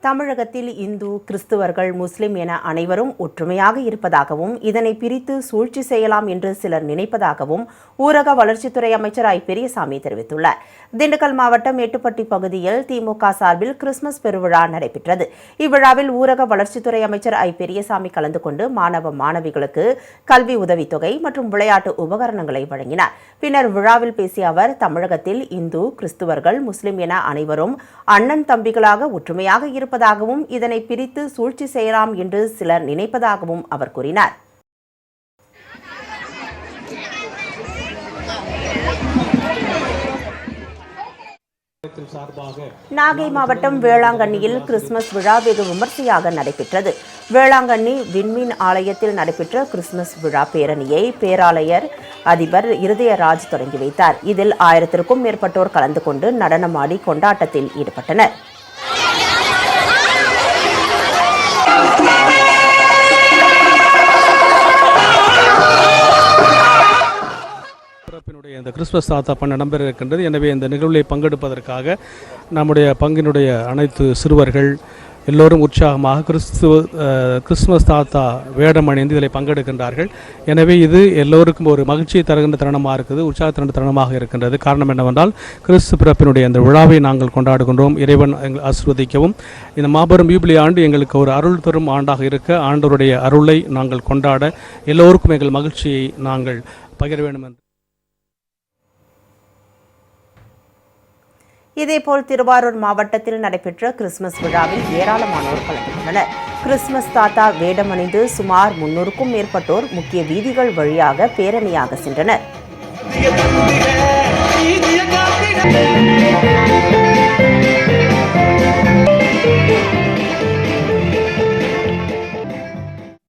தமிழகத்தில் இந்து, கிறிஸ்துவர்கள், முஸ்லிம் என அனைவரும் ஒற்றுமையாக இருப்பதாகவும் இதனை பிரித்து சூழ்ச்சி செய்யலாம் என்று சிலர் நினைப்பதாகவும் ஊரக வளர்ச்சித்துறை அமைச்சர் ஐ. பெரியசாமி தெரிவித்துள்ளார். திண்டுக்கல் மாவட்டம் எட்டுப்பட்டி பகுதியில் திமுக சார்பில் கிறிஸ்துமஸ் பெருவிழா நடைபெற்றது. இவ்விழாவில் ஊரக வளர்ச்சித்துறை அமைச்சர் ஐ. பெரியசாமி கலந்து கொண்டு மாணவ மாணவிகளுக்கு கல்வி உதவித்தொகை மற்றும் விளையாட்டு உபகரணங்களை வழங்கினார். பின்னர் விழாவில் பேசிய அவர், தமிழகத்தில் இந்து, கிறிஸ்துவர்கள், முஸ்லிம் என அனைவரும் அண்ணன் தம்பிகளாக ஒற்றுமையாக இருப்பதாகவும் இதனை பிரித்து சூழ்ச்சி செய்யலாம் என்று சிலர் நினைப்பதாகவும் அவர் கூறினார். நாகை மாவட்டம் வேளாங்கண்ணியில் கிறிஸ்துமஸ் விழா வெகு விமர்சையாக நடைபெற்றது. வேளாங்கண்ணி விண்மீன் ஆலயத்தில் நடைபெற்ற கிறிஸ்துமஸ் விழா பேரணியை பேராலயர் அதிபர் இருதயராஜ் தொடங்கி வைத்தார். இதில் 1000க்கும் மேற்பட்டோர் கலந்து கொண்டு நடனமாடி கொண்டாட்டத்தில் ஈடுபட்டனர். இந்த கிறிஸ்துமஸ் தாத்தா பண்ண நம்பர் இருக்கின்றது. எனவே இந்த நிகழ்வில் பங்கெடுப்பதற்காக நம்முடைய பங்கினுடைய அனைத்து சிறுவர்கள் எல்லோரும் உற்சாகமாக கிறிஸ்துமஸ் தாத்தா வேடம் அணிந்து இதில் பங்கெடுக்கின்றார்கள். எனவே இது எல்லோருக்கும் ஒரு மகிழ்ச்சியை தருகின்ற தருணமாக இருக்குது, உற்சாக தருகின்ற தருணமாக இருக்கின்றது. காரணம் என்னவென்றால், கிறிஸ்து பிறப்பினுடைய அந்த விழாவை நாங்கள் கொண்டாடுகின்றோம். இறைவன் எங்கள் ஆசீர்வதிக்கவும் இந்த மாபெரும் யூபிலி ஆண்டு எங்களுக்கு ஒரு அருள் தரும் ஆண்டாக இருக்க ஆண்டவருடைய அருளை நாங்கள் கொண்டாட எல்லோருக்கும் எங்கள் மகிழ்ச்சியை நாங்கள் பகிர வேண்டும் என்று. இதேபோல் திருவாரூர் மாவட்டத்தில் நடைபெற்ற கிறிஸ்துமஸ் விழாவில் ஏராளமானோர் கலந்து கொண்டனர். கிறிஸ்துமஸ் தாத்தா வேடமணிந்து சுமார் 300க்கும் மேற்பட்டோர் முக்கிய வீதிகள் வழியாக பேரணியாக சென்றனர்.